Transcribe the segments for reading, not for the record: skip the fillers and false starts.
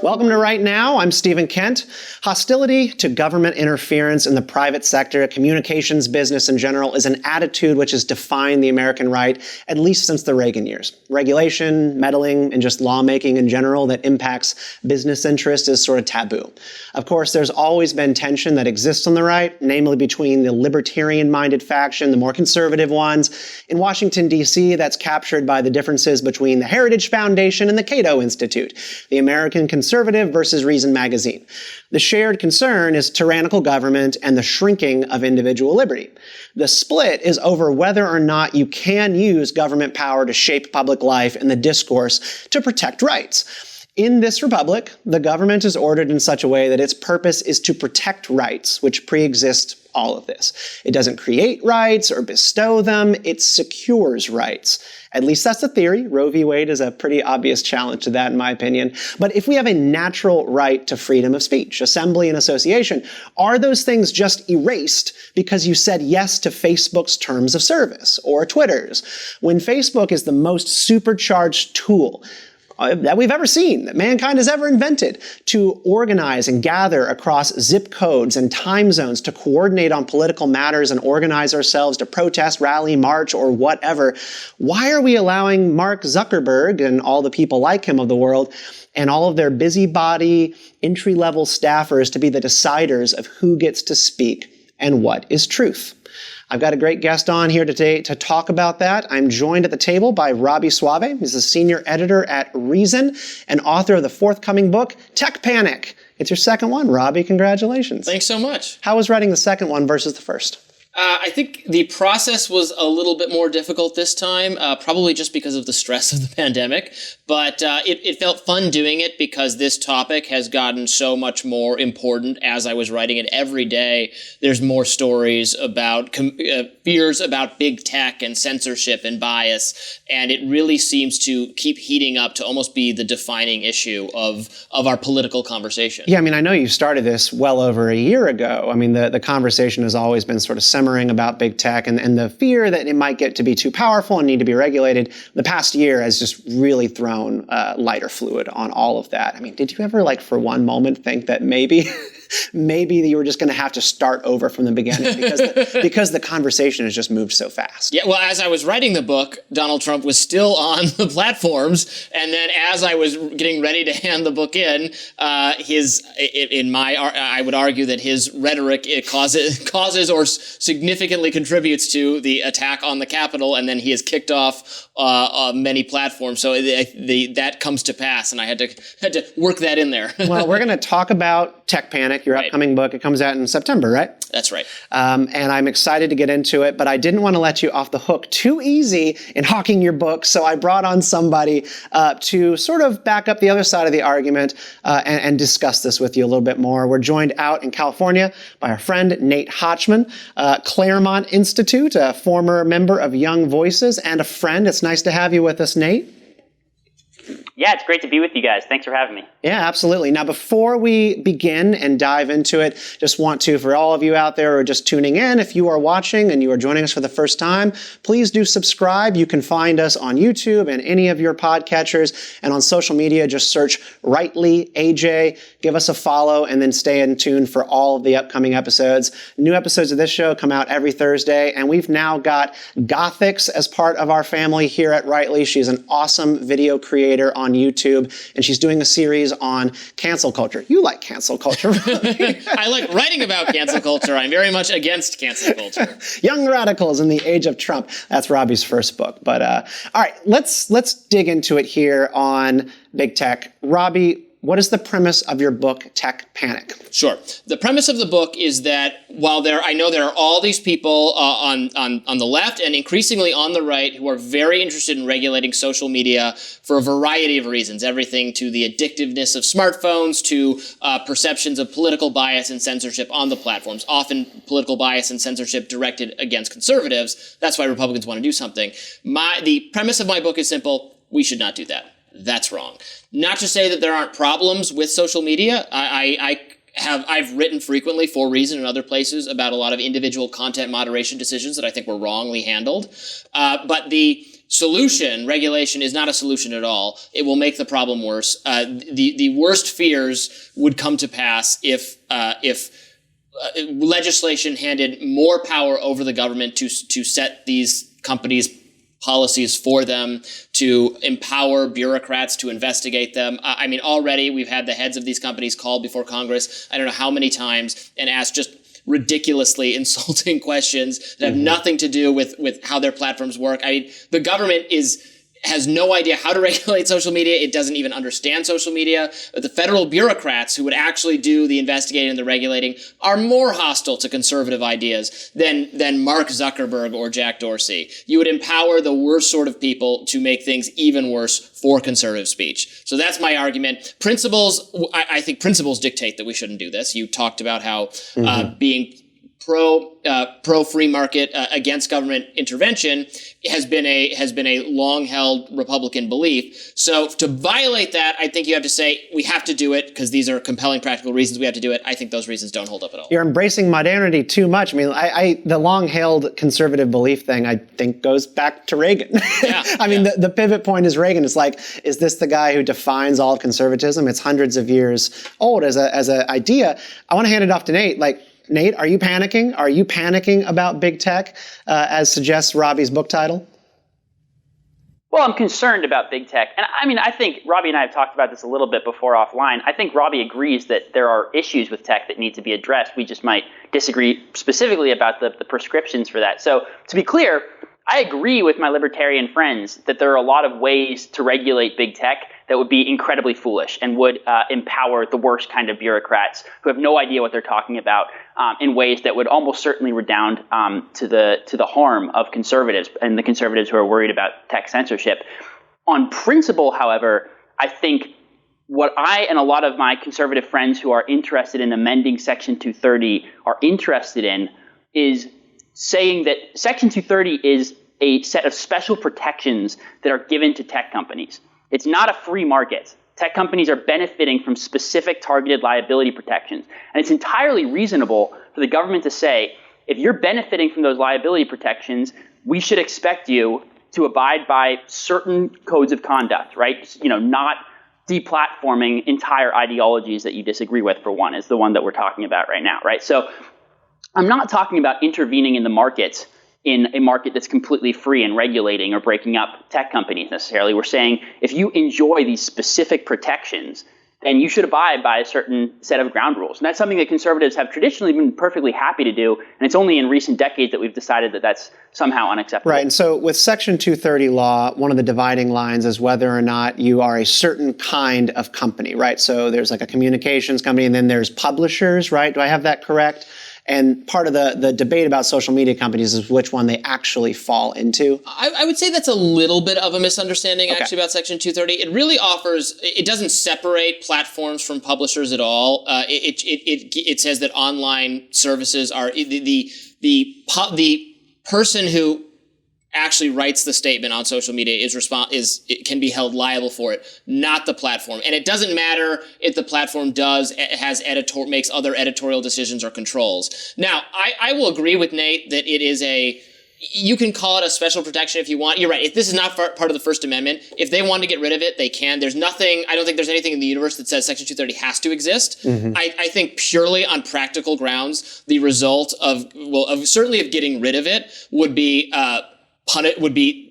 Welcome to Right Now. I'm Stephen Kent. Hostility to government interference in the private sector, communications business in general, is an attitude which has defined the American right, at least since the Reagan years. Regulation, meddling, and just lawmaking in general that impacts business interests is sort of taboo. Of course, there's always been tension that exists on the right, namely between the libertarian-minded faction, the more conservative ones. In Washington, D.C., that's captured by the differences between the Heritage Foundation and the Cato Institute, the American Conservative versus Reason magazine. The shared concern is tyrannical government and the shrinking of individual liberty. The split is over whether or not you can use government power to shape public life and the discourse to protect rights. In this republic, the government is ordered in such a way that its purpose is to protect rights, which pre-exist all of this. It doesn't create rights or bestow them, it secures rights. At least that's the theory. Roe v. Wade is a pretty obvious challenge to that, in my opinion. But if we have a natural right to freedom of speech, assembly, and association, are those things just erased because you said yes to Facebook's terms of service or Twitter's? When Facebook is the most supercharged tool that we've ever seen, that mankind has ever invented, to organize and gather across zip codes and time zones to coordinate on political matters and organize ourselves to protest, rally, march, or whatever. Why are we allowing Mark Zuckerberg and all the people like him of the world and all of their busybody, entry-level staffers to be the deciders of who gets to speak and what is truth? I've got a great guest on here today to talk about that. I'm joined at the table by Robby Soave. He's a senior editor at Reason and author of the forthcoming book, Tech Panic. It's your second one, Robby. Congratulations. Thanks so much. How was writing the second one versus the first? I think the process was a little bit more difficult this time, probably just because of the stress of the pandemic. But it felt fun doing it because this topic has gotten so much more important as I was writing it. Every day, there's more stories about fears about big tech and censorship and bias. And it really seems to keep heating up to almost be the defining issue of our political conversation. Yeah, I mean, I know you started this well over a year ago. I mean, the conversation has always been sort of simmering about big tech and the fear that it might get to be too powerful and need to be regulated. The past year has just really thrown lighter fluid on all of that. I mean, did you ever, like, for one moment think that maybe you were just going to have to start over from the beginning because the conversation has just moved so fast? Yeah, well, as I was writing the book, Donald Trump was still on the platforms, and then as I was getting ready to hand the book in, I would argue that his rhetoric causes or significantly contributes to the attack on the Capitol, and then he has kicked off many platforms. So that comes to pass, and I had to work that in there. Well, we're going to talk about Tech Panic, your upcoming book. It comes out in September, right? That's right. And I'm excited to get into it, but I didn't want to let you off the hook too easy in hawking your book, so I brought on somebody to sort of back up the other side of the argument and discuss this with you a little bit more. We're joined out in California by our friend Nate Hochman, Claremont Institute, a former member of Young Voices and a friend. It's nice to have you with us, Nate. Yeah, it's great to be with you guys. Thanks for having me. Yeah, absolutely. Now, before we begin and dive into it, just want to, for all of you out there who are just tuning in, if you are watching and you are joining us for the first time, please do subscribe. You can find us on YouTube and any of your podcatchers, and on social media, just search Rightly AJ, give us a follow, and then stay in tune for all of the upcoming episodes. New episodes of this show come out every Thursday, and we've now got Gothix as part of our family here at Rightly. She's an awesome video creator on YouTube, and she's doing a series on cancel culture. You like cancel culture, Robby. I like writing about cancel culture. I'm very much against cancel culture. Young Radicals in the Age of Trump. That's Robby's first book. But all right, let's dig into it here on Big Tech. Robby, what is the premise of your book, Tech Panic? Sure. The premise of the book is that while I know there are all these people on the left and increasingly on the right who are very interested in regulating social media for a variety of reasons, everything to the addictiveness of smartphones to perceptions of political bias and censorship on the platforms, often political bias and censorship directed against conservatives. That's why Republicans want to do something. The premise of my book is simple. We should not do that. That's wrong. Not to say that there aren't problems with social media. I've written frequently for Reason and other places about a lot of individual content moderation decisions that I think were wrongly handled. But the solution, regulation, is not a solution at all. It will make the problem worse. The worst fears would come to pass if legislation handed more power over the government to set these companies' policies for them, to empower bureaucrats to investigate them. I mean, already we've had the heads of these companies called before Congress, I don't know how many times, and asked just ridiculously insulting questions that have nothing to do with how their platforms work. I mean, the government has no idea how to regulate social media. It doesn't even understand social media. But the federal bureaucrats who would actually do the investigating and the regulating are more hostile to conservative ideas than Mark Zuckerberg or Jack Dorsey. You would empower the worst sort of people to make things even worse for conservative speech. So that's my argument. Principles, I think principles dictate that we shouldn't do this. You talked about how being pro free market against government intervention has been a long held Republican belief. So to violate that, I think you have to say we have to do it because these are compelling practical reasons we have to do it. I think those reasons don't hold up at all. You're embracing modernity too much. I mean, the long held conservative belief thing, I think, goes back to Reagan. Yeah, I mean, the pivot point is Reagan. It's like, is this the guy who defines all of conservatism? It's hundreds of years old as an idea. I want to hand it off to Nate. Like, Nate, are you panicking? Are you panicking about big tech, as suggests Robby's book title? Well, I'm concerned about big tech. And I mean, I think Robby and I have talked about this a little bit before offline. I think Robby agrees that there are issues with tech that need to be addressed. We just might disagree specifically about the prescriptions for that. So to be clear, I agree with my libertarian friends that there are a lot of ways to regulate big tech that would be incredibly foolish and would empower the worst kind of bureaucrats who have no idea what they're talking about in ways that would almost certainly redound to the harm of conservatives and the conservatives who are worried about tech censorship. On principle, however, I think what I and a lot of my conservative friends who are interested in amending Section 230 are interested in is saying that Section 230 is a set of special protections that are given to tech companies. It's not a free market. Tech companies are benefiting from specific targeted liability protections. And it's entirely reasonable for the government to say, if you're benefiting from those liability protections, we should expect you to abide by certain codes of conduct, right? You know, not deplatforming entire ideologies that you disagree with, for one, is the one that we're talking about right now, right? So I'm not talking about intervening in the market in a market that's completely free and regulating or breaking up tech companies necessarily. We're saying if you enjoy these specific protections, then you should abide by a certain set of ground rules. And that's something that conservatives have traditionally been perfectly happy to do. And it's only in recent decades that we've decided that that's somehow unacceptable. Right. And so with Section 230 law, one of the dividing lines is whether or not you are a certain kind of company, right? So there's like a communications company and then there's publishers, right? Do I have that correct? And part of the debate about social media companies is which one they actually fall into. I would say that's a little bit of a misunderstanding, actually, about Section 230. It really it doesn't separate platforms from publishers at all. It says that online services are the person who actually writes the statement on social media it can be held liable for it, not the platform. And it doesn't matter if the platform makes other editorial decisions or controls. Now, I will agree with Nate that you can call it a special protection if you want. You're right. If this is not part of the First Amendment, if they want to get rid of it, they can. I don't think there's anything in the universe that says Section 230 has to exist. Mm-hmm. I think purely on practical grounds, the result of getting rid of it would be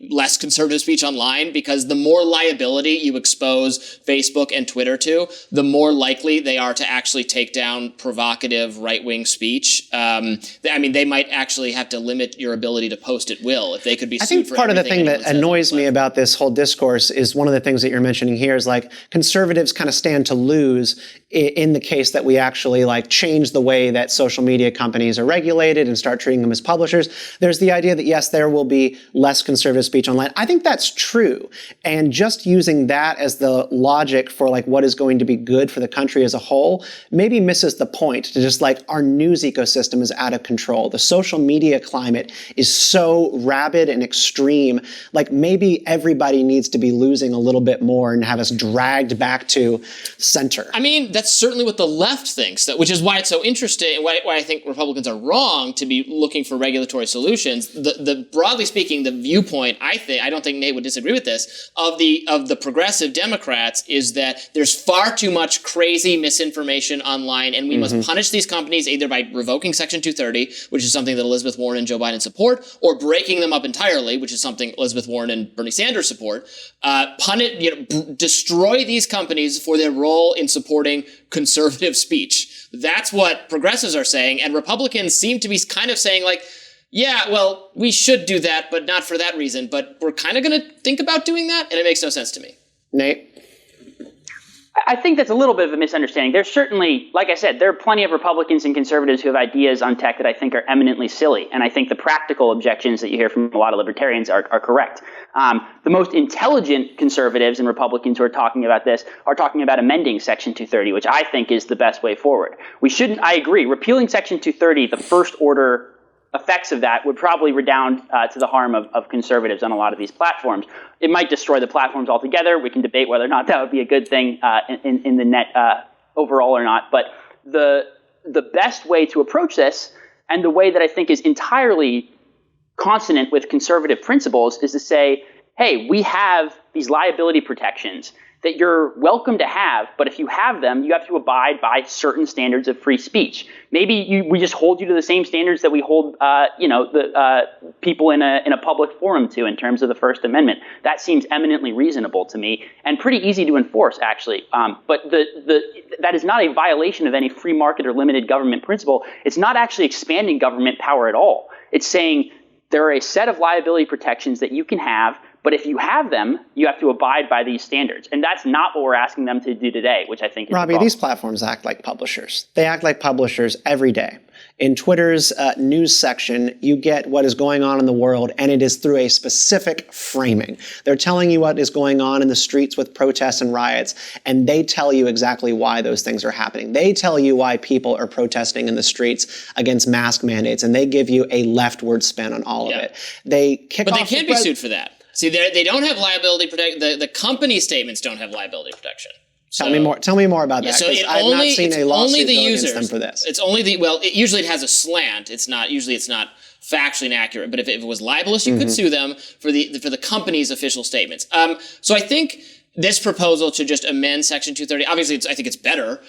less conservative speech online, because the more liability you expose Facebook and Twitter to, the more likely they are to actually take down provocative right-wing speech. They might actually have to limit your ability to post at will if they could be sued for everything. I think part of the thing that annoys me about this whole discourse is one of the things that you're mentioning here is like conservatives kind of stand to lose in the case that we actually like change the way that social media companies are regulated and start treating them as publishers. There's the idea that yes, there will be less conservative speech online. I think that's true. And just using that as the logic for like what is going to be good for the country as a whole maybe misses the point to just like our news ecosystem is out of control. The social media climate is so rabid and extreme. Like maybe everybody needs to be losing a little bit more and have us dragged back to center. I mean, that's certainly what the left thinks, which is why it's so interesting and why I think Republicans are wrong to be looking for regulatory solutions. The broadly speaking, taking the viewpoint, I don't think Nate would disagree with this, of the progressive Democrats, is that there's far too much crazy misinformation online, and we must punish these companies either by revoking Section 230, which is something that Elizabeth Warren and Joe Biden support, or breaking them up entirely, which is something Elizabeth Warren and Bernie Sanders support. Destroy these companies for their role in supporting conservative speech. That's what progressives are saying, and Republicans seem to be kind of saying, like, yeah, well, we should do that, but not for that reason. But we're kind of going to think about doing that, and it makes no sense to me. Nate? I think that's a little bit of a misunderstanding. There's certainly, like I said, there are plenty of Republicans and conservatives who have ideas on tech that I think are eminently silly. And I think the practical objections that you hear from a lot of libertarians are correct. The most intelligent conservatives and Republicans who are talking about this are talking about amending Section 230, which I think is the best way forward. I agree, repealing Section 230, the first order effects of that would probably redound to the harm of conservatives on a lot of these platforms. It might destroy the platforms altogether. We can debate whether or not that would be a good thing in the net overall or not. But the best way to approach this, and the way that I think is entirely consonant with conservative principles, is to say, hey, we have these liability protections that you're welcome to have, but if you have them, you have to abide by certain standards of free speech. Maybe we just hold you to the same standards that we hold, people in a public forum to, in terms of the First Amendment. That seems eminently reasonable to me, and pretty easy to enforce, actually. But that is not a violation of any free market or limited government principle. It's not actually expanding government power at all. It's saying there are a set of liability protections that you can have, but if you have them, you have to abide by these standards. And that's not what we're asking them to do today, which I think is Robby, these platforms act like publishers. They act like publishers every day. In Twitter's news section, you get what is going on in the world, and it is through a specific framing. They're telling you what is going on in the streets with protests and riots, and they tell you exactly why those things are happening. They tell you why people are protesting in the streets against mask mandates, and they give you a leftward spin on all of it. But they can't be sued for that. See, they don't have liability protection. The company statements don't have liability protection. So, Tell me more about that. So I've not seen a lawsuit go against them for this. It's only usually it has a slant. It's not factually inaccurate. But if it was libelous, you could sue them for the company's official statements. So I think this proposal to just amend Section 230, obviously, I think it's better.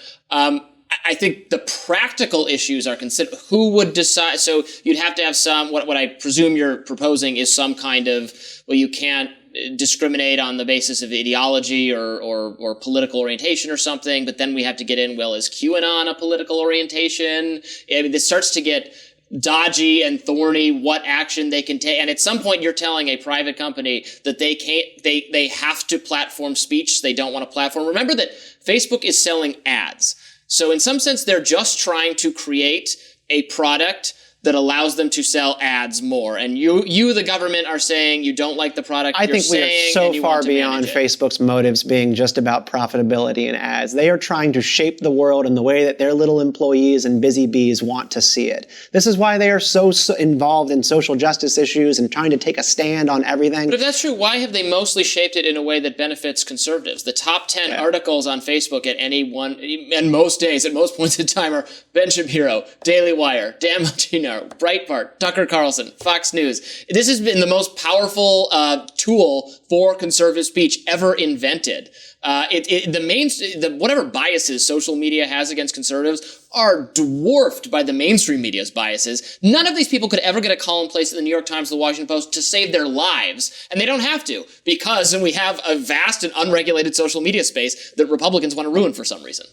I think the practical issues are considered. Who would decide? So you'd have to have some. What I presume you're proposing is some kind of. Well, you can't discriminate on the basis of ideology or political orientation or something. But then we have to get in. Well, is QAnon a political orientation? I mean, this starts to get dodgy and thorny. What action they can take, and at some point, you're telling a private company that they can't. They have to platform speech they don't want to platform. Remember that Facebook is selling ads. So in some sense, they're just trying to create a product that allows them to sell ads more. And you, the government, are saying you don't like the product. I think we are so far beyond Facebook's motives being just about profitability and ads. They are trying to shape the world in the way that their little employees and busy bees want to see it. This is why they are so involved in social justice issues and trying to take a stand on everything. But if that's true, why have they mostly shaped it in a way that benefits conservatives? The top 10 articles on Facebook at any one, and most days, at most points in time, are Ben Shapiro, Daily Wire, Dan Martino, Breitbart, Tucker Carlson, Fox News. This has been the most powerful tool for conservative speech ever invented. Whatever biases social media has against conservatives are dwarfed by the mainstream media's biases. None of these people could ever get a column placed in the New York Times or the Washington Post to save their lives, and they don't have to, because we have a vast and unregulated social media space that Republicans want to ruin for some reason.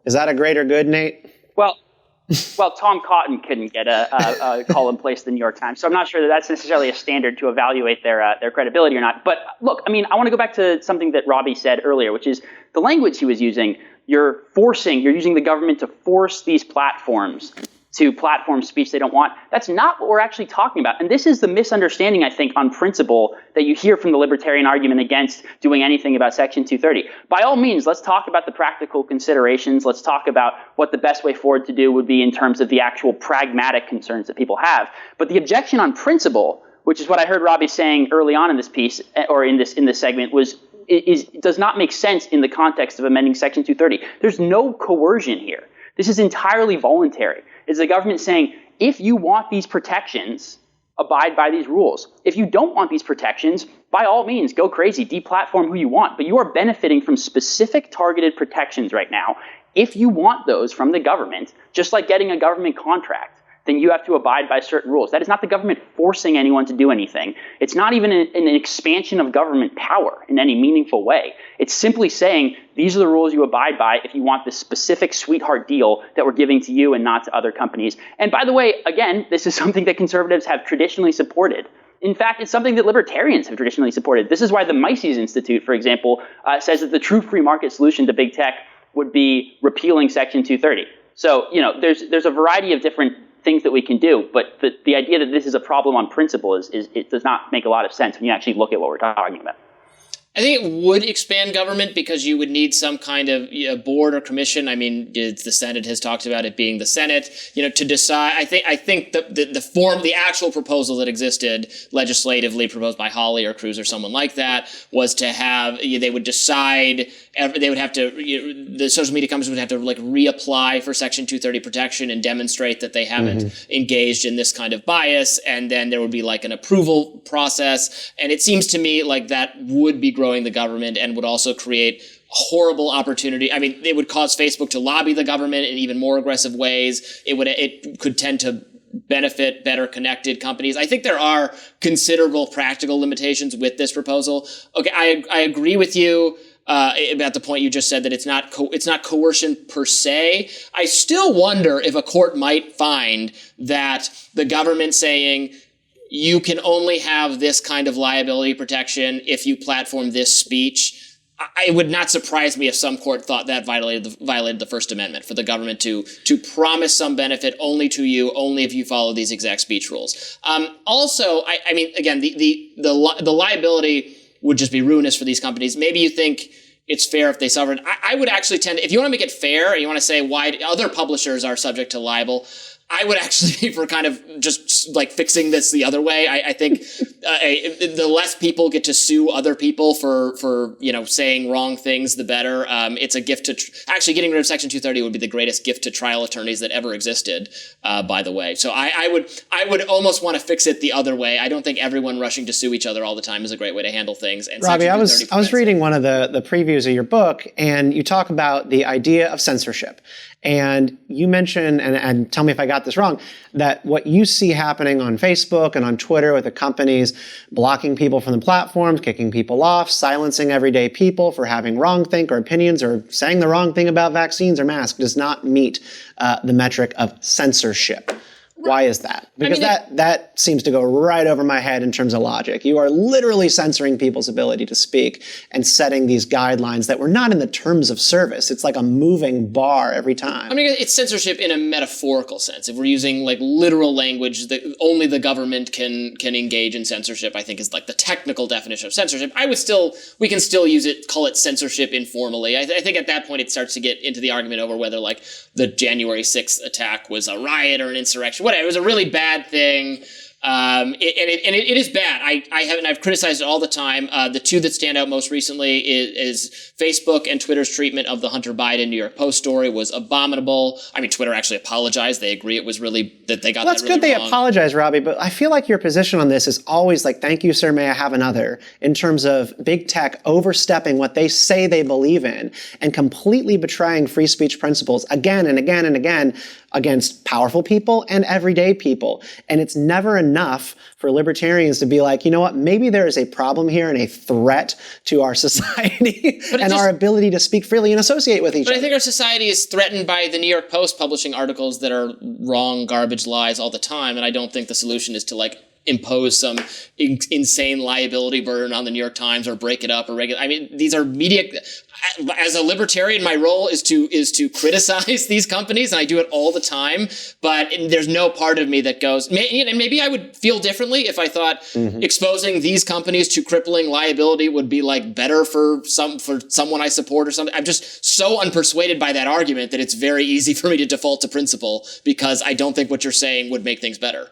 Is that a greater good, Nate? Well, Tom Cotton couldn't get a column placed in the New York Times, so I'm not sure that that's necessarily a standard to evaluate their credibility or not. But look, I mean, I want to go back to something that Robby said earlier, which is the language he was using. You're using the government to force these platforms to platform speech they don't want. That's not what we're actually talking about. And this is the misunderstanding, I think, on principle that you hear from the libertarian argument against doing anything about Section 230. By all means, let's talk about the practical considerations. Let's talk about what the best way forward to do would be in terms of the actual pragmatic concerns that people have. But the objection on principle, which is what I heard Robby saying early on in this piece, or in this segment, does not make sense in the context of amending Section 230. There's no coercion here. This is entirely voluntary. It's the government saying, if you want these protections, abide by these rules. If you don't want these protections, by all means, go crazy, deplatform who you want, but you are benefiting from specific targeted protections right now. If you want those from the government, just like getting a government contract, then you have to abide by certain rules. That is not the government forcing anyone to do anything. It's not even an expansion of government power in any meaningful way. It's simply saying these are the rules you abide by if you want this specific sweetheart deal that we're giving to you and not to other companies. And by the way, again, this is something that conservatives have traditionally supported. In fact, it's something that libertarians have traditionally supported. This is why the Mises Institute, for example, says that the true free market solution to big tech would be repealing Section 230. So, there's a variety of different things that we can do, but the idea that this is a problem on principle is it does not make a lot of sense when you actually look at what we're talking about. I think it would expand government because you would need some kind of board or commission. I mean, the Senate has talked about it being the Senate, to decide. I think the actual proposal that existed legislatively, proposed by Hawley or Cruz or someone like that, was to have they would decide. They would have to. The social media companies would have to reapply for Section 230 protection and demonstrate that they haven't engaged in this kind of bias, and then there would be an approval process. And it seems to me like that would be growing the government and would also create horrible opportunity. I mean, it would cause Facebook to lobby the government in even more aggressive ways. It could tend to benefit better connected companies. I think there are considerable practical limitations with this proposal. Okay, I agree with you about the point you just said that it's not coercion per se. I still wonder if a court might find that the government saying you can only have this kind of liability protection if you platform this speech. It would not surprise me if some court thought that violated the First Amendment for the government to promise some benefit only to you, only if you follow these exact speech rules. Also, I mean, again, the liability would just be ruinous for these companies. Maybe you think it's fair if they suffer. I would actually tend to, if you want to make it fair and you want to say why other publishers are subject to libel, I would actually be for kind of just fixing this the other way. I think the less people get to sue other people for saying wrong things, the better. It's a gift to actually getting rid of Section 230 would be the greatest gift to trial attorneys that ever existed. By the way, so I would almost want to fix it the other way. I don't think everyone rushing to sue each other all the time is a great way to handle things. And Robby, I was reading one of the previews of your book, and you talk about the idea of censorship. And you mention, and tell me if I got this wrong, that what you see happening on Facebook and on Twitter with the companies blocking people from the platforms, kicking people off, silencing everyday people for having wrong think or opinions or saying the wrong thing about vaccines or masks does not meet the metric of censorship. Why is that? Because that seems to go right over my head in terms of logic. You are literally censoring people's ability to speak and setting these guidelines that were not in the terms of service. It's like a moving bar every time. I mean, it's censorship in a metaphorical sense. If we're using literal language that only the government can engage in censorship, I think is the technical definition of censorship. We can still use it, call it censorship informally. I think at that point it starts to get into the argument over whether the January 6th attack was a riot or an insurrection. Whatever. It was a really bad thing. It is bad. I've criticized it all the time. The two that stand out most recently is Facebook and Twitter's treatment of the Hunter Biden New York Post story was abominable. I mean, Twitter actually apologized. They agree it was really that they got that really wrong. That's good they apologize, Robby, but I feel like your position on this is always thank you, sir, may I have another, in terms of big tech overstepping what they say they believe in and completely betraying free speech principles again and again and again against powerful people and everyday people. And it's never enough for libertarians to be you know what, maybe there is a problem here and a threat to our society and our ability to speak freely and associate with each other. But I think our society is threatened by the New York Post publishing articles that are wrong, garbage, lies all the time. And I don't think the solution is to impose some insane liability burden on the New York Times or break it up or regulate. I mean, these are media. As a libertarian, my role is to criticize these companies, and I do it all the time. But there's no part of me that goes, and maybe I would feel differently if I thought exposing these companies to crippling liability would be better for someone I support or something. I'm just so unpersuaded by that argument that it's very easy for me to default to principle because I don't think what you're saying would make things better.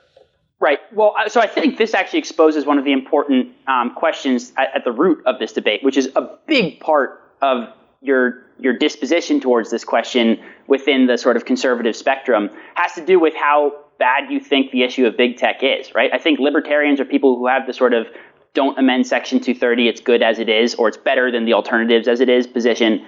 Right. Well, so I think this actually exposes one of the important questions at the root of this debate, which is a big part of your disposition towards this question within the sort of conservative spectrum, has to do with how bad you think the issue of big tech is, right? I think libertarians are people who have the sort of don't amend Section 230, it's good as it is, or it's better than the alternatives as it is position.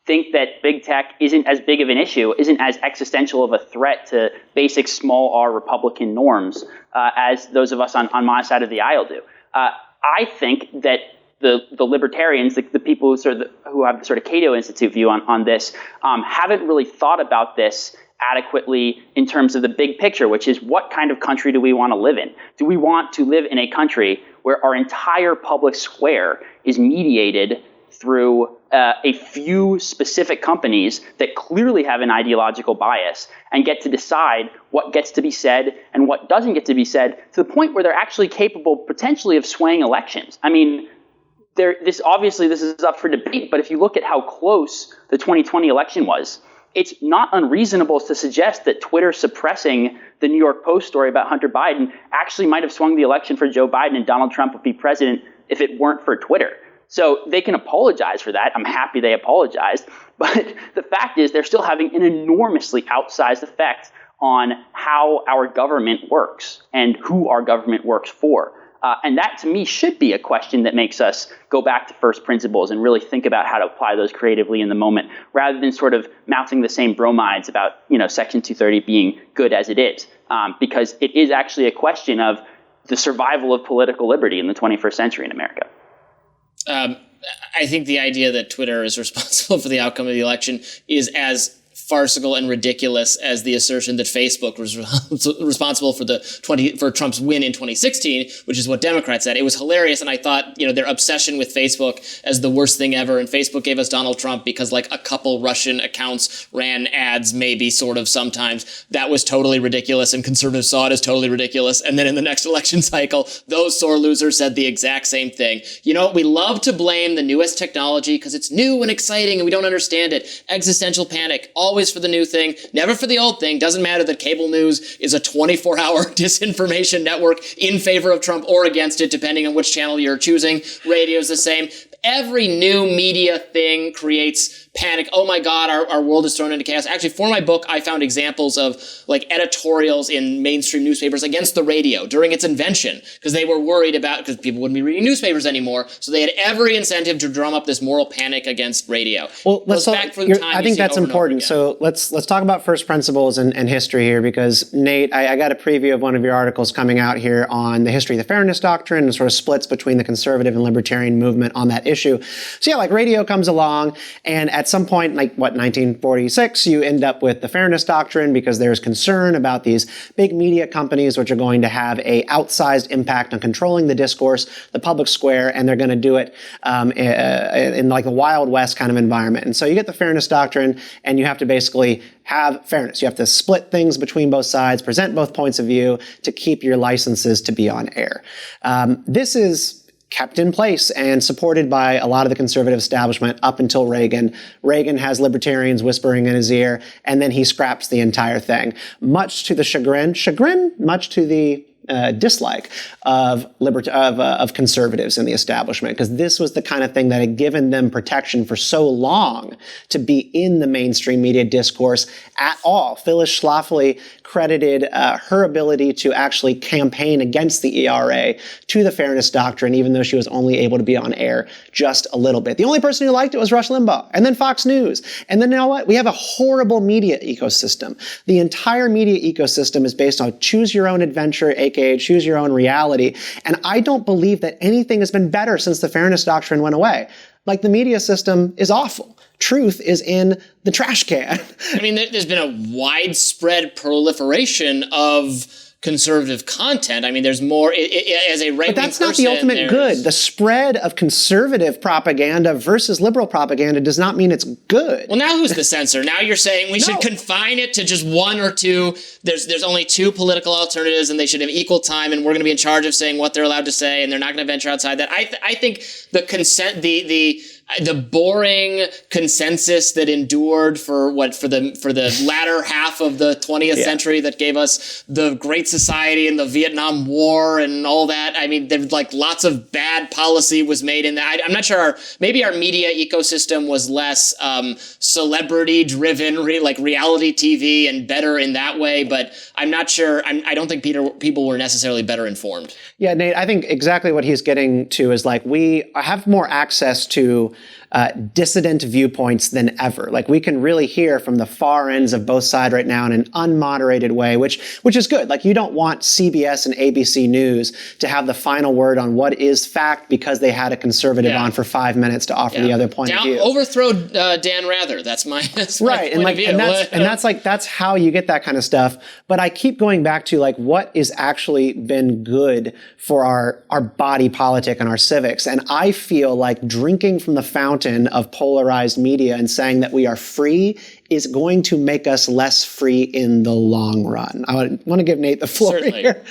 Think that big tech isn't as big of an issue, isn't as existential of a threat to basic small r Republican norms as those of us on my side of the aisle do. I think that the libertarians, the people who have the sort of Cato Institute view on this, haven't really thought about this adequately in terms of the big picture, which is what kind of country do we want to live in? Do we want to live in a country where our entire public square is mediated through a few specific companies that clearly have an ideological bias and get to decide what gets to be said and what doesn't get to be said, to the point where they're actually capable potentially of swaying elections? I mean, this is up for debate, but if you look at how close the 2020 election was, it's not unreasonable to suggest that Twitter suppressing the New York Post story about Hunter Biden actually might have swung the election for Joe Biden, and Donald Trump would be president if it weren't for Twitter. So they can apologize for that. I'm happy they apologized. But the fact is they're still having an enormously outsized effect on how our government works and who our government works for. And that, to me, should be a question that makes us go back to first principles and really think about how to apply those creatively in the moment, rather than sort of mouthing the same bromides about, Section 230 being good as it is, because it is actually a question of the survival of political liberty in the 21st century in America. I think the idea that Twitter is responsible for the outcome of the election is as farcical and ridiculous as the assertion that Facebook was responsible for Trump's win in 2016, which is what Democrats said. It was hilarious, and I thought, their obsession with Facebook as the worst thing ever, and Facebook gave us Donald Trump because like a couple Russian accounts ran ads, maybe sort of sometimes. That was totally ridiculous, and conservatives saw it as totally ridiculous. And then in the next election cycle, those sore losers said the exact same thing. We love to blame the newest technology because it's new and exciting and we don't understand it. Existential panic, always for the new thing, never for the old thing. Doesn't matter that cable news is a 24-hour disinformation network in favor of Trump or against it, depending on which channel you're choosing. Radio's the same. Every new media thing creates panic. Oh my God, our world is thrown into chaos. Actually, for my book, I found examples of like editorials in mainstream newspapers against the radio during its invention, because they were worried about, because people wouldn't be reading newspapers anymore. So they had every incentive to drum up this moral panic against radio. Well, I think that's important. So let's talk about first principles and history here, because Nate, I got a preview of one of your articles coming out here on the history of the Fairness Doctrine and sort of splits between the conservative and libertarian movement on that issue. So yeah, like radio comes along, and at some point, 1946, you end up with the Fairness Doctrine because there's concern about these big media companies which are going to have a outsized impact on controlling the discourse, the public square, and they're going to do it in like a Wild West kind of environment. And so you get the Fairness Doctrine, and you have to basically have fairness. You have to split things between both sides, present both points of view to keep your licenses to be on air. This is kept in place and supported by a lot of the conservative establishment up until Reagan. Reagan has libertarians whispering in his ear, and then he scraps the entire thing, much to the much to the dislike of conservatives in the establishment, because this was the kind of thing that had given them protection for so long to be in the mainstream media discourse at all. Phyllis Schlafly credited her ability to actually campaign against the ERA to the Fairness Doctrine, even though she was only able to be on air just a little bit. The only person who liked it was Rush Limbaugh, and then Fox News. And then, you know what? We have a horrible media ecosystem. The entire media ecosystem is based on choose your own adventure, aka choose your own reality. And I don't believe that anything has been better since the Fairness Doctrine went away. Like, the media system is awful. Truth is in the trash can. I mean, there's been a widespread proliferation of conservative content. I mean, there's more as a right-wing person. But that's not the ultimate good. The spread of conservative propaganda versus liberal propaganda does not mean it's good. Well, now who's the censor? Now you're saying we should confine it to just one or two. There's only two political alternatives, and they should have equal time, and we're going to be in charge of saying what they're allowed to say, and they're not going to venture outside that. I think the consent, the the boring consensus that endured for the latter half of the 20th century that gave us the Great Society and the Vietnam War and all that. I mean, there's like lots of bad policy was made in that. I'm not sure. Maybe our media ecosystem was less celebrity driven, like reality TV, and better in that way. But I'm not sure. I don't think people were necessarily better informed. Yeah, Nate, I think exactly what he's getting to is like we have more access to dissident viewpoints than ever. Like we can really hear from the far ends of both sides right now in an unmoderated way, which is good. Like you don't want CBS and ABC News to have the final word on what is fact because they had a conservative on for 5 minutes to offer the other point of view. Overthrow Dan Rather. That's my right, and like that's how you get that kind of stuff. But I keep going back to like what is actually been good for our body politic and our civics, and I feel like drinking from the fountain of polarized media and saying that we are free is going to make us less free in the long run. I want to give Nate the floor here.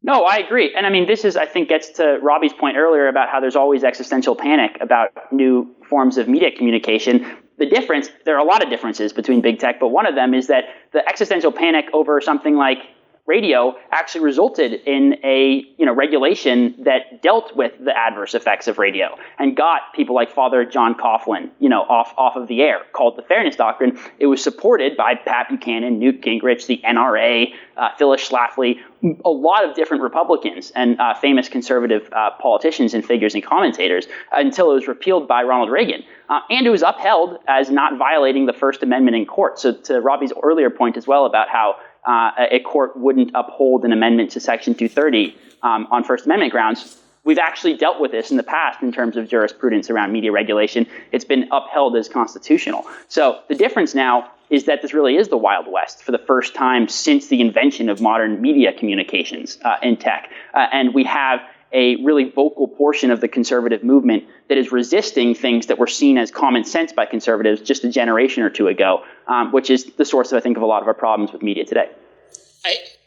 No, I agree. And I mean, this I think gets to Robby's point earlier about how there's always existential panic about new forms of media communication. There are a lot of differences between big tech, but one of them is that the existential panic over something like radio actually resulted in a regulation that dealt with the adverse effects of radio and got people like Father John Coughlin off of the air, called the Fairness Doctrine. It was supported by Pat Buchanan, Newt Gingrich, the NRA, Phyllis Schlafly, a lot of different Republicans and famous conservative politicians and figures and commentators until it was repealed by Ronald Reagan. And it was upheld as not violating the First Amendment in court. So to Robby's earlier point as well about how a court wouldn't uphold an amendment to Section 230 on First Amendment grounds. We've actually dealt with this in the past in terms of jurisprudence around media regulation. It's been upheld as constitutional. So the difference now is that this really is the Wild West for the first time since the invention of modern media communications in tech. And we have a really vocal portion of the conservative movement that is resisting things that were seen as common sense by conservatives just a generation or two ago, which is the source, I think, of a lot of our problems with media today.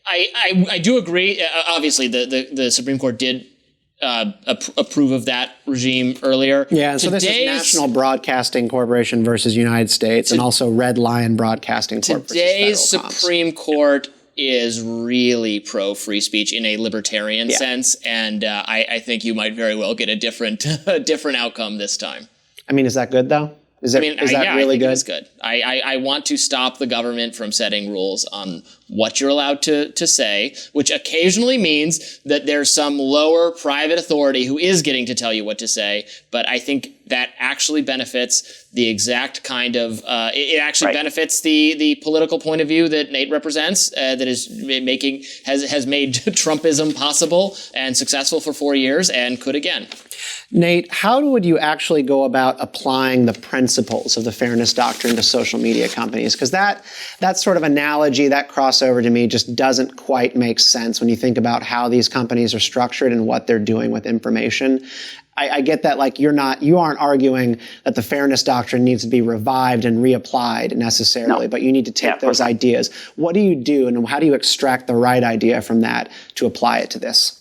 I do agree. Obviously, the Supreme Court did approve of that regime earlier. Yeah, and so this is National Broadcasting Corporation versus United States, and also Red Lion Broadcasting Corp. Today's Supreme Court is really pro-free speech in a libertarian sense, and I think you might very well get a different outcome this time. I mean, is that good, though? Is that really good? It is good. I want to stop the government from setting rules on what you're allowed to say, which occasionally means that there's some lower private authority who is getting to tell you what to say. But I think that actually benefits the exact kind of it actually benefits the political point of view that Nate represents, that is has made Trumpism possible and successful for 4 years and could again. Nate, how would you actually go about applying the principles of the Fairness Doctrine to social media companies? Because that sort of analogy, that crossover to me just doesn't quite make sense when you think about how these companies are structured and what they're doing with information. I get that, like, you aren't arguing that the Fairness Doctrine needs to be revived and reapplied necessarily, but you need to take those ideas. What do you do, and how do you extract the right idea from that to apply it to this?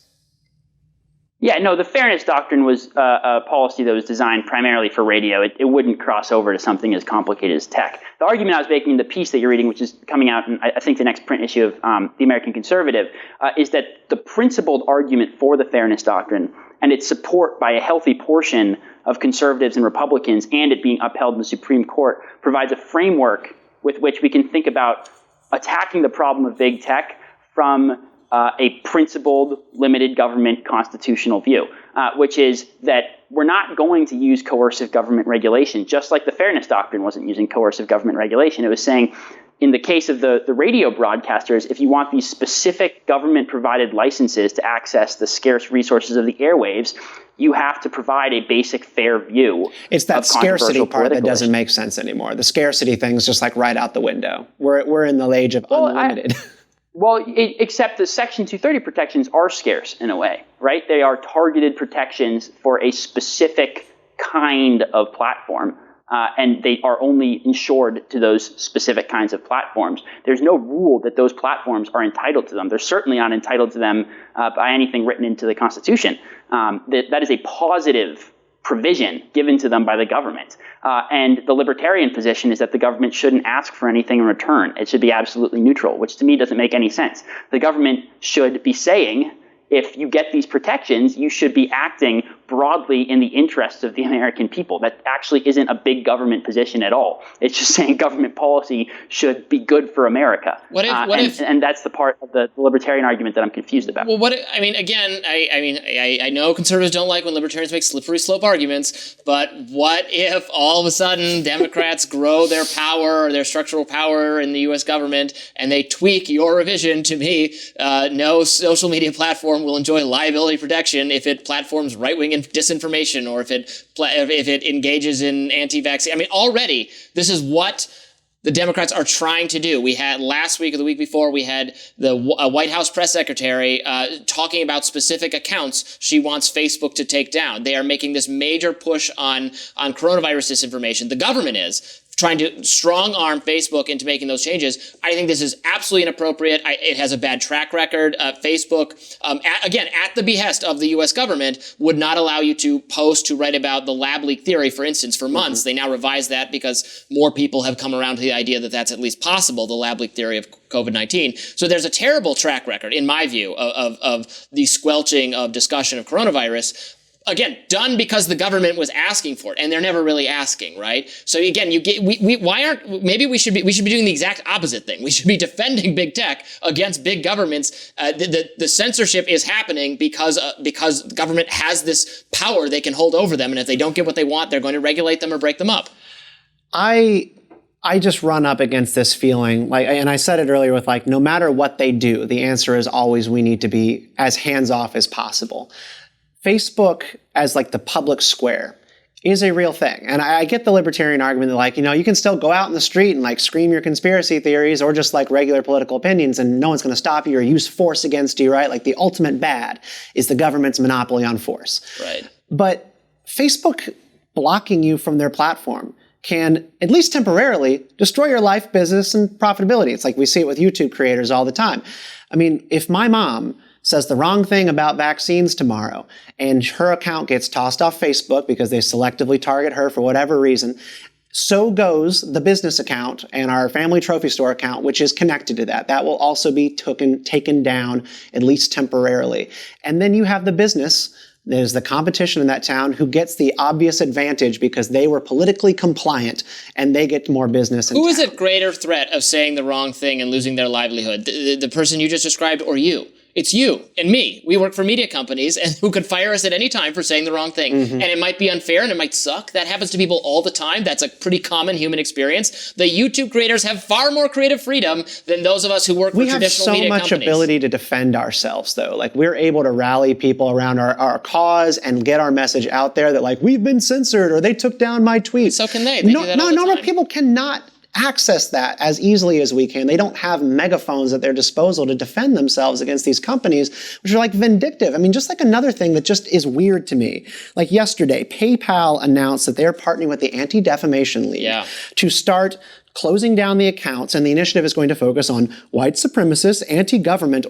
Yeah, no, the Fairness Doctrine was a policy that was designed primarily for radio. It wouldn't cross over to something as complicated as tech. The argument I was making in the piece that you're reading, which is coming out in, I think, the next print issue of The American Conservative, is that the principled argument for the Fairness Doctrine and its support by a healthy portion of conservatives and Republicans, and it being upheld in the Supreme Court, provides a framework with which we can think about attacking the problem of big tech from a principled, limited government constitutional view, which is that we're not going to use coercive government regulation, just like the Fairness Doctrine wasn't using coercive government regulation. It was saying, in the case of the radio broadcasters, if you want these specific government-provided licenses to access the scarce resources of the airwaves, you have to provide a basic fair view. It's that scarcity part that doesn't make sense anymore. The scarcity thing is just like right out the window. We're in the age of unlimited. Except the Section 230 protections are scarce in a way, right? They are targeted protections for a specific kind of platform, and they are only insured to those specific kinds of platforms. There's no rule that those platforms are entitled to them. They're certainly not entitled to them by anything written into the Constitution. That is a positive provision given to them by the government. And the libertarian position is that the government shouldn't ask for anything in return. It should be absolutely neutral, which to me doesn't make any sense. The government should be saying, if you get these protections, you should be acting broadly in the interests of the American people. That actually isn't a big government position at all. It's just saying government policy should be good for America. And that's the part of the libertarian argument that I'm confused about. Well, I know conservatives don't like when libertarians make slippery slope arguments, but what if all of a sudden Democrats grow their power or their structural power in the U.S. government and they tweak your revision to be no social media platform will enjoy liability protection if it platforms right-wing disinformation or if it engages in anti-vaccine. I mean, already this is what the Democrats are trying to do. We had last week or the week before, we had the White House press secretary talking about specific accounts she wants Facebook to take down. They are making this major push on coronavirus disinformation. The government is trying to strong-arm Facebook into making those changes. I think this is absolutely inappropriate. It has a bad track record. Facebook, at the behest of the U.S. government, would not allow you to write about the lab leak theory, for instance, for months. Mm-hmm. They now revised that because more people have come around to the idea that that's at least possible, the lab leak theory of COVID-19. So there's a terrible track record, in my view, of the squelching of discussion of coronavirus. Again, done because the government was asking for it, and they're never really asking, right? So again, maybe we should be doing the exact opposite thing. We should be defending big tech against big governments. The censorship is happening because the government has this power they can hold over them, and if they don't get what they want, they're going to regulate them or break them up. I just run up against this feeling, and I said it earlier with no matter what they do, the answer is always we need to be as hands-off as possible. Facebook as the public square is a real thing. And I get the libertarian argument that you can still go out in the street and scream your conspiracy theories or just regular political opinions and no one's going to stop you or use force against you, right? The ultimate bad is the government's monopoly on force. Right. But Facebook blocking you from their platform can, at least temporarily, destroy your life, business, and profitability. It's we see it with YouTube creators all the time. I mean, if my mom says the wrong thing about vaccines tomorrow, and her account gets tossed off Facebook because they selectively target her for whatever reason, so goes the business account and our family trophy store account, which is connected to that. That will also be taken down, at least temporarily. And then you have the business, there's the competition in that town, who gets the obvious advantage because they were politically compliant and they get more business in Who town. is at greater threat of saying the wrong thing and losing their livelihood? The person you just described or you? It's you and me. We work for media companies and who could fire us at any time for saying the wrong thing. Mm-hmm. And it might be unfair and it might suck. That happens to people all the time. That's a pretty common human experience. The YouTube creators have far more creative freedom than those of us who work for traditional media companies. We have so much ability to defend ourselves, though. We're able to rally people around our cause and get our message out there that we've been censored or they took down my tweet. So can they? They do that all the time. Normal people cannot access that as easily as we can. They don't have megaphones at their disposal to defend themselves against these companies, which are vindictive. I mean, just another thing that just is weird to me. Yesterday, PayPal announced that they're partnering with the Anti-Defamation League to start closing down the accounts, and the initiative is going to focus on white supremacists, anti-government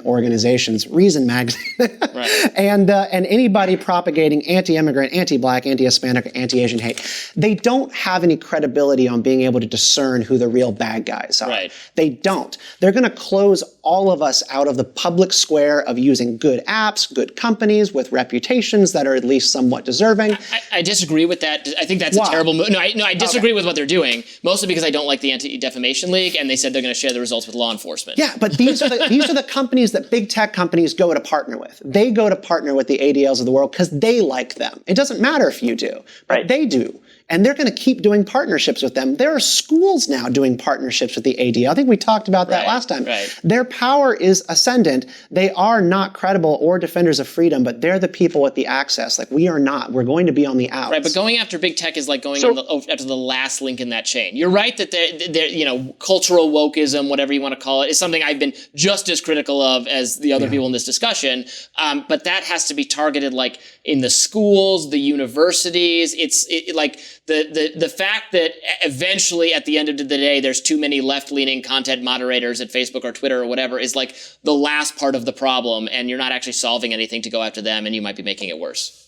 organizations, Reason Magazine, right. and anybody propagating anti-immigrant, anti-black, anti-Hispanic, anti-Asian hate. They don't have any credibility on being able to discern who the real bad guys are. Right. They don't. They're going to close all of us out of the public square of using good apps, good companies with reputations that are at least somewhat deserving. I disagree with that. I think that's a terrible move. No, I disagree with what they're doing. Mostly because I don't like the Anti-Defamation League, and they said they're going to share the results with law enforcement. Yeah, but these are the companies that big tech companies go to partner with. They go to partner with the ADLs of the world because they like them. It doesn't matter if you do, but they do. And they're going to keep doing partnerships with them. There are schools now doing partnerships with the ADL. I think we talked about that last time. Right. Their power is ascendant. They are not credible or defenders of freedom, but they're the people with the access. We are not. We're going to be on the outs. Right, but going after big tech is going after the last link in that chain. You're right that they're cultural wokeism, whatever you want to call it, is something I've been just as critical of as the other people in this discussion. But that has to be targeted in the schools, the universities. The fact that eventually at the end of the day there's too many left-leaning content moderators at Facebook or Twitter or whatever is the last part of the problem, and you're not actually solving anything to go after them, and you might be making it worse.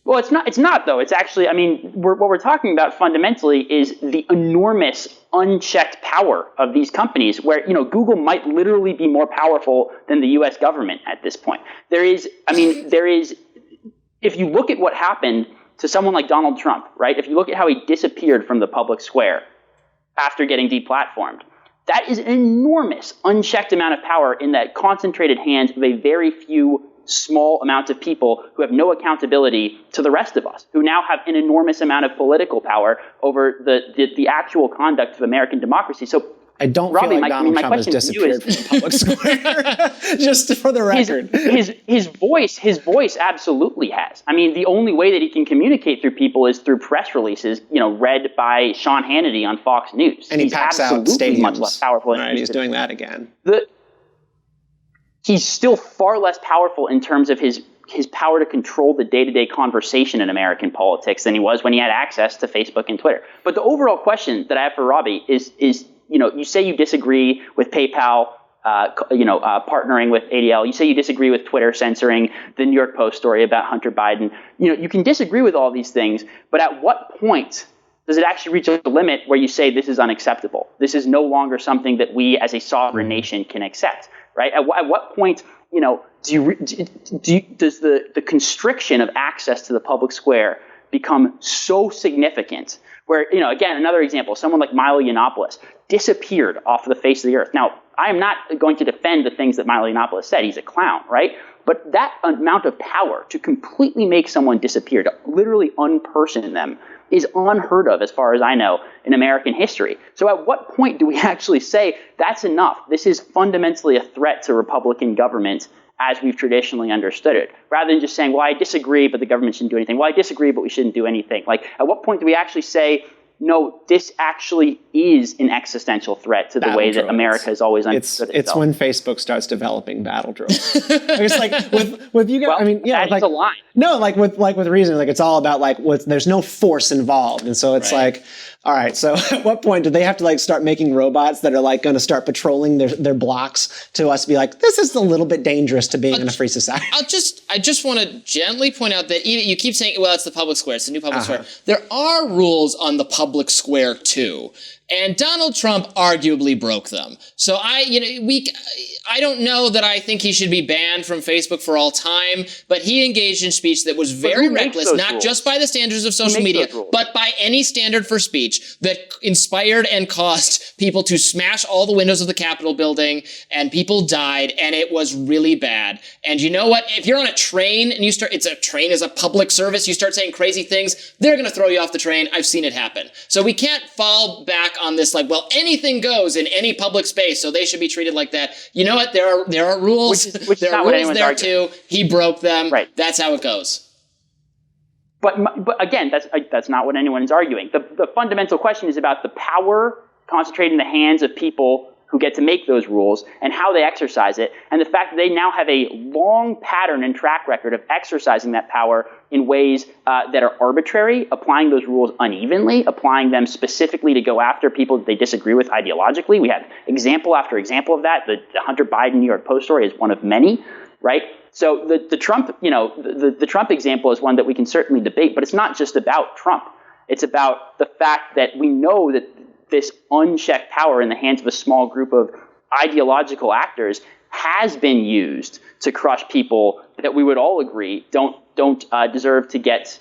Well, it's not. It's not, though. It's actually, I mean, what we're talking about fundamentally is the enormous unchecked power of these companies where, Google might literally be more powerful than the U.S. government at this point. There is, if you look at what happened to someone like Donald Trump, right? If you look at how he disappeared from the public square after getting deplatformed, that is an enormous unchecked amount of power in that concentrated hands of a very few small amount of people who have no accountability to the rest of us, who now have an enormous amount of political power over the actual conduct of American democracy. So I don't Robby, feel like Donald Trump has disappeared from the public square, just for the record. His voice absolutely has. I mean, the only way that he can communicate through people is through press releases, read by Sean Hannity on Fox News. And he packs out stadiums. Much less powerful. Right, he's doing that again. He's still far less powerful in terms of his power to control the day-to-day conversation in American politics than he was when he had access to Facebook and Twitter. But the overall question that I have for Robby is you say you disagree with PayPal, partnering with ADL. You say you disagree with Twitter censoring the New York Post story about Hunter Biden. You can disagree with all these things, but at what point does it actually reach a limit where you say this is unacceptable? This is no longer something that we as a sovereign nation can accept, right? At what point, does the constriction of access to the public square become so significant where, again, another example, someone like Milo Yiannopoulos disappeared off of the face of the earth. Now, I am not going to defend the things that Milo Yiannopoulos said. He's a clown, right? But that amount of power to completely make someone disappear, to literally unperson them, is unheard of, as far as I know, in American history. So at what point do we actually say that's enough? This is fundamentally a threat to Republican government as we've traditionally understood it, rather than just saying, well, I disagree, but the government shouldn't do anything. Well, I disagree, but we shouldn't do anything. Like, at what point do we actually say, no, this actually is an existential threat to the way that America has always understood itself? It's when Facebook starts developing battle drones. It's like with you guys. Well, I mean, yeah, that's a line. No, like with reason, like it's all about there's no force involved, and so it's like, all right. So at what point do they have to start making robots that are going to start patrolling their blocks to us? Be like, this is a little bit dangerous to being in a free society. I just want to gently point out that you keep saying, well, it's the public square, it's the new public square. There are rules on the public square too. And Donald Trump arguably broke them. So I don't know that I think he should be banned from Facebook for all time, but he engaged in speech that was very reckless, not just by the standards of social media, but by any standard for speech that inspired and caused people to smash all the windows of the Capitol building, and people died, and it was really bad. And you know what? If you're on a train and a train is a public service, you start saying crazy things, they're going to throw you off the train. I've seen it happen. So we can't fall back on this anything goes in any public space, so they should be treated like that. You know what? There are rules. There are rules there too. He broke them. Right. That's how it goes. But again, that's not what anyone's arguing. The fundamental question is about the power concentrated in the hands of people who get to make those rules and how they exercise it, and the fact that they now have a long pattern and track record of exercising that power in ways that are arbitrary, applying those rules unevenly, applying them specifically to go after people that they disagree with ideologically. We have example after example of that. The Hunter Biden New York Post story is one of many, right? So the Trump, the Trump example is one that we can certainly debate, but it's not just about Trump. It's about the fact that we know that this unchecked power in the hands of a small group of ideological actors has been used to crush people that we would all agree don't deserve to get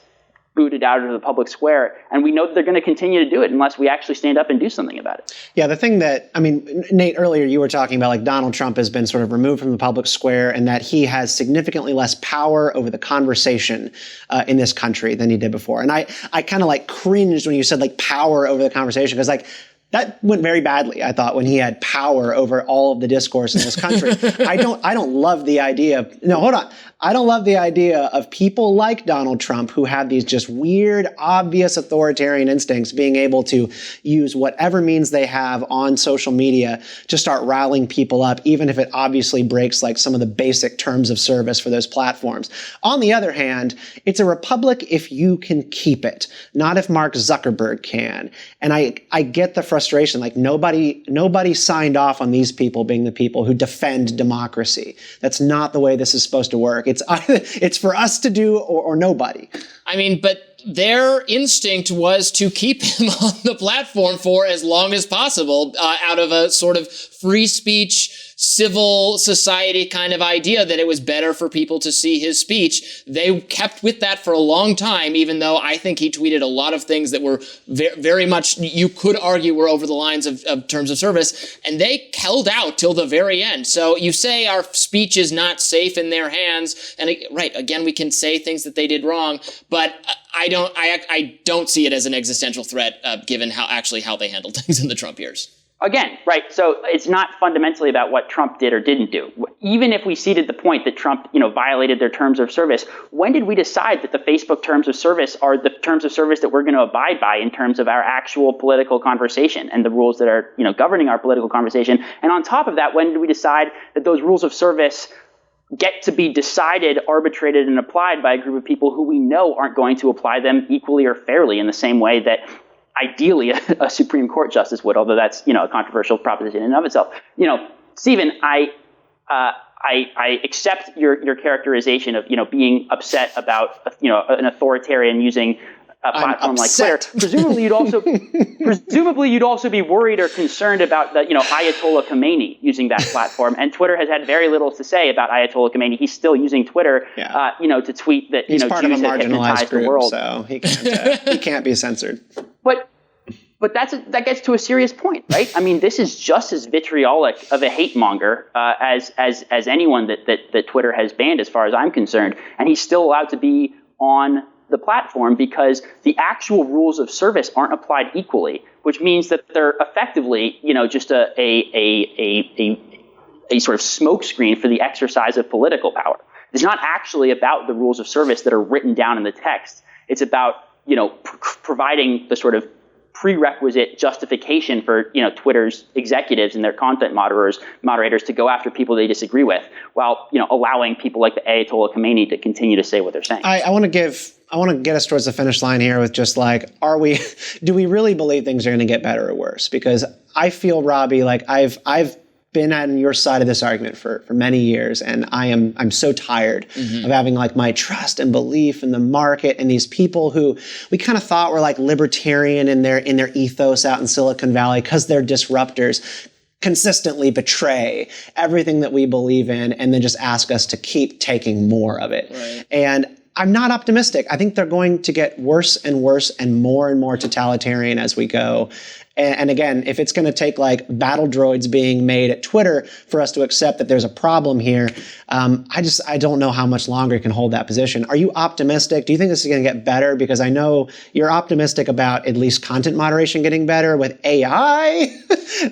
booted out of the public square. And we know that they're going to continue to do it unless we actually stand up and do something about it. Yeah, the thing that, Nate, earlier you were talking about Donald Trump has been sort of removed from the public square and that he has significantly less power over the conversation in this country than he did before. And I kind of cringed when you said power over the conversation, because that went very badly, I thought, when he had power over all of the discourse in this country. I don't love the idea of, I don't love the idea of people like Donald Trump who have these just weird, obvious authoritarian instincts being able to use whatever means they have on social media to start rallying people up, even if it obviously breaks some of the basic terms of service for those platforms. On the other hand, it's a republic if you can keep it, not if Mark Zuckerberg can. And I get the frustration. Nobody signed off on these people being the people who defend democracy. That's not the way this is supposed to work. It's for us to do or nobody. I mean, but their instinct was to keep him on the platform for as long as possible, out of a sort of free speech, civil society kind of idea that it was better for people to see his speech. They kept with that for a long time, even though I think he tweeted a lot of things that were very much, you could argue, were over the lines of terms of service, and they held out till the very end. So you say our speech is not safe in their hands, and right, again, we can say things that they did wrong, but I don't see it as an existential threat, given how they handled things in the Trump years. Again, right. So it's not fundamentally about what Trump did or didn't do. Even if we ceded the point that Trump, violated their terms of service, when did we decide that the Facebook terms of service are the terms of service that we're going to abide by in terms of our actual political conversation and the rules that are, governing our political conversation? And on top of that, when did we decide that those rules of service get to be decided, arbitrated, and applied by a group of people who we know aren't going to apply them equally or fairly in the same way that ideally a Supreme Court justice would, although that's, a controversial proposition in and of itself. Stephen, I accept your characterization of, being upset about, an authoritarian using a platform like Twitter. Presumably you'd also be worried or concerned about the, Ayatollah Khomeini using that platform. And Twitter has had very little to say about Ayatollah Khomeini. He's still using Twitter, to tweet that, he's part Jews of a marginalized group, the world. So he can't be censored. But that gets to a serious point, right? I mean, this is just as vitriolic of a hate monger as anyone that Twitter has banned, as far as I'm concerned. And he's still allowed to be on the platform because the actual rules of service aren't applied equally, which means that they're effectively, just a sort of smokescreen for the exercise of political power. It's not actually about the rules of service that are written down in the text. It's about, providing the sort of prerequisite justification for, Twitter's executives and their content moderators to go after people they disagree with, while, allowing people like the Ayatollah Khomeini to continue to say what they're saying. I want to get us towards the finish line here with just like, do we really believe things are going to get better or worse? Because I feel, Robby, like I've been on your side of this argument for many years, and I'm so tired of having like my trust and belief in the market and these people who we kind of thought were like libertarian in their ethos out in Silicon Valley because they're disruptors, consistently betray everything that we believe in and then just ask us to keep taking more of it. Right. And I'm not optimistic. I think they're going to get worse and worse and more totalitarian as we go. And again, if it's going to take like battle droids being made at Twitter for us to accept that there's a problem here, I don't know how much longer it can hold that position. Are you optimistic? Do you think this is going to get better? Because I know you're optimistic about at least content moderation getting better with AI,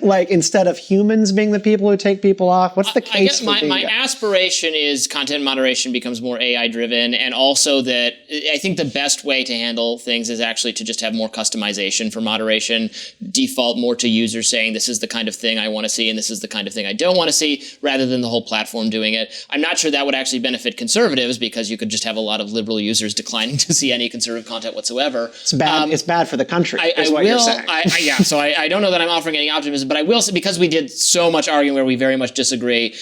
like instead of humans being the people who take people off. What's the case? I guess my aspiration is content moderation becomes more AI driven, and also that I think the best way to handle things is actually to just have more customization for moderation. Default more to users saying this is the kind of thing I want to see and this is the kind of thing I don't want to see, rather than the whole platform doing it. I'm not sure that would actually benefit conservatives, because you could just have a lot of liberal users declining to see any conservative content whatsoever. It's bad. It's bad for the country. Is what you're saying. So I don't know that I'm offering any optimism, but I will say, because we did so much arguing where we very much disagree,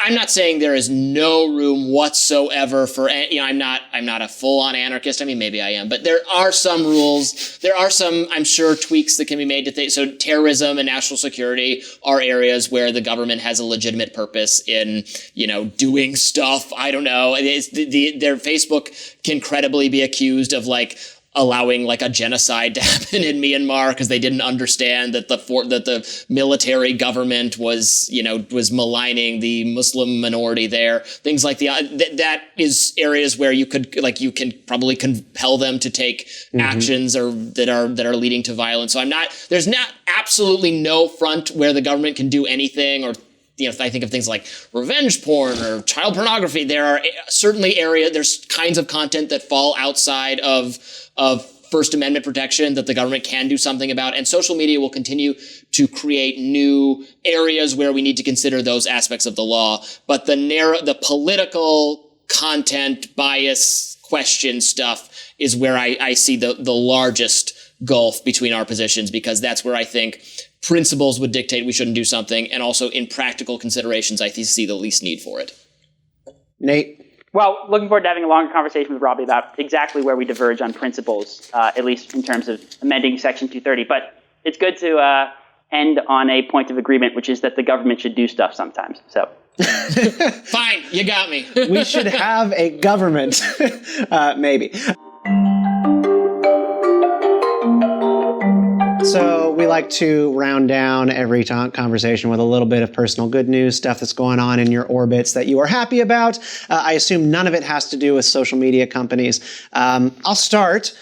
I'm not saying there is no room whatsoever for, I'm not a full-on anarchist. I mean, maybe I am, but there are some rules. There are some, I'm sure, tweaks that can be made to things. So terrorism and national security are areas where the government has a legitimate purpose in, doing stuff. I don't know. Their Facebook can credibly be accused of like allowing like a genocide to happen in Myanmar because they didn't understand that the military government was maligning the Muslim minority there. Things like that is areas where you can probably compel them to take actions that are leading to violence. So there's not absolutely no front where the government can do anything, or I think of things like revenge porn or child pornography. There are certainly there's kinds of content that fall outside of First Amendment protection that the government can do something about. And social media will continue to create new areas where we need to consider those aspects of the law. But the political content bias question stuff is where I see the largest gulf between our positions, because that's where I think principles would dictate we shouldn't do something, and also in practical considerations, I see the least need for it. Nate? Well, looking forward to having a longer conversation with Robby about exactly where we diverge on principles, at least in terms of amending Section 230. But it's good to end on a point of agreement, which is that the government should do stuff sometimes. So. Fine, you got me. We should have a government, maybe. So we like to round down every conversation with a little bit of personal good news, stuff that's going on in your orbits that you are happy about. I assume none of it has to do with social media companies. I'll start.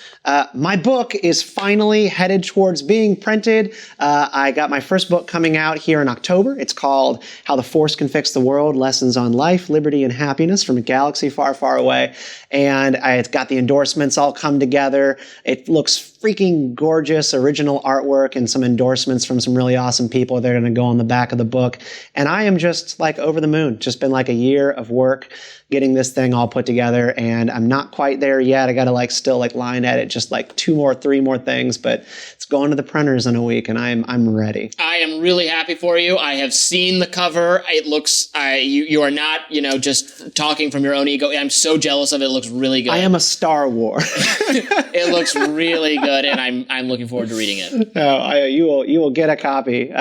My book is finally headed towards being printed. I got my first book coming out here in October. It's called How the Force Can Fix the World, Lessons on Life, Liberty, and Happiness from a Galaxy Far, Far Away. And it's got the endorsements all come together. It looks freaking gorgeous, original artwork and some endorsements from some really awesome people. They're going to go on the back of the book. And I am just like over the moon. Just been like a year of work getting this thing all put together, and I'm not quite there yet. I got to still line edit just 3 more things, but it's going to the printers in a week, and I'm ready. I am really happy for you. I have seen the cover. It looks you are not just talking from your own ego. I'm so jealous of it. It looks really good. I am a Star Wars. It looks really good, and I'm looking forward to reading it. Oh, you will get a copy.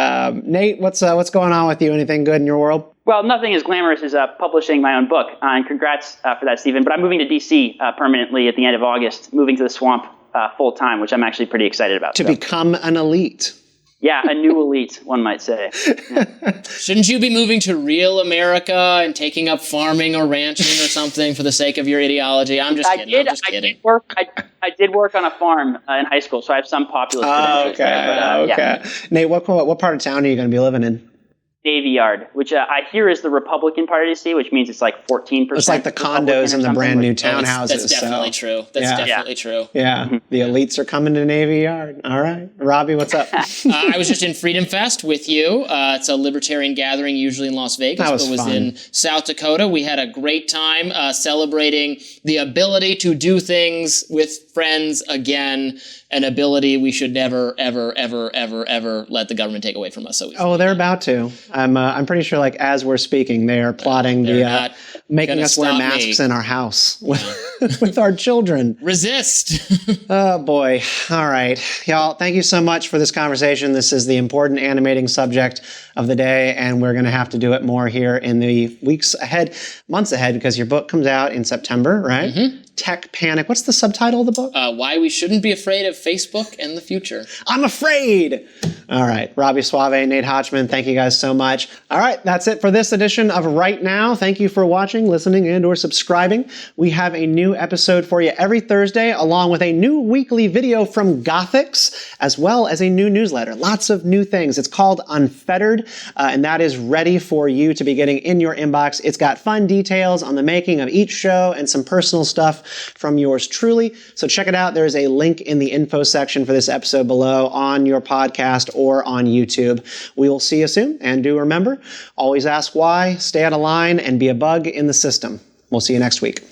Nate, what's going on with you? Anything good in your world? Well, nothing as glamorous as publishing my own book, and congrats for that, Stephen. But I'm moving to D.C. Permanently at the end of August, moving to the swamp full time, which I'm actually pretty excited about. To become an elite. Yeah, a new elite, one might say. Yeah. Shouldn't you be moving to real America and taking up farming or ranching or something for the sake of your ideology? I'm just kidding. I did work on a farm in high school, so I have some populist credentials there. Okay. Yeah. Nate, what part of town are you going to be living in? Navy Yard, which I hear is the Republican part of DC, which means it's 14%. It's like the condos and the brand new townhouses. That's definitely true. That's definitely true. Yeah, the elites are coming to Navy Yard. All right. Robby, what's up? I was just in Freedom Fest with you. It's a libertarian gathering, usually in Las Vegas. That was fun. In South Dakota. We had a great time celebrating the ability to do things with friends again, an ability we should never, ever, ever, ever, ever let the government take away from us. So they're about to. I'm pretty sure as we're speaking, they are plotting making us wear masks in our house with our children. Resist. Oh boy. All right. Y'all, thank you so much for this conversation. This is the important animating subject of the day, and we're going to have to do it more here in the weeks ahead, months ahead, because your book comes out in September, right? Mm-hmm. Tech Panic. What's the subtitle of the book? Why We Shouldn't Be Afraid of Facebook and the Future. I'm afraid. All right. Robby, Soave, Nate Hochman, thank you guys so much. All right. That's it for this edition of Right Now. Thank you for watching, listening, and or subscribing. We have a new episode for you every Thursday, along with a new weekly video from Gothics, as well as a new newsletter. Lots of new things. It's called Unfettered, and that is ready for you to be getting in your inbox. It's got fun details on the making of each show and some personal stuff from yours truly. So check it out. There's a link in the info section for this episode below on your podcast or on YouTube. We will see you soon. And do remember, always ask why, stay out of line, and be a bug in the system. We'll see you next week.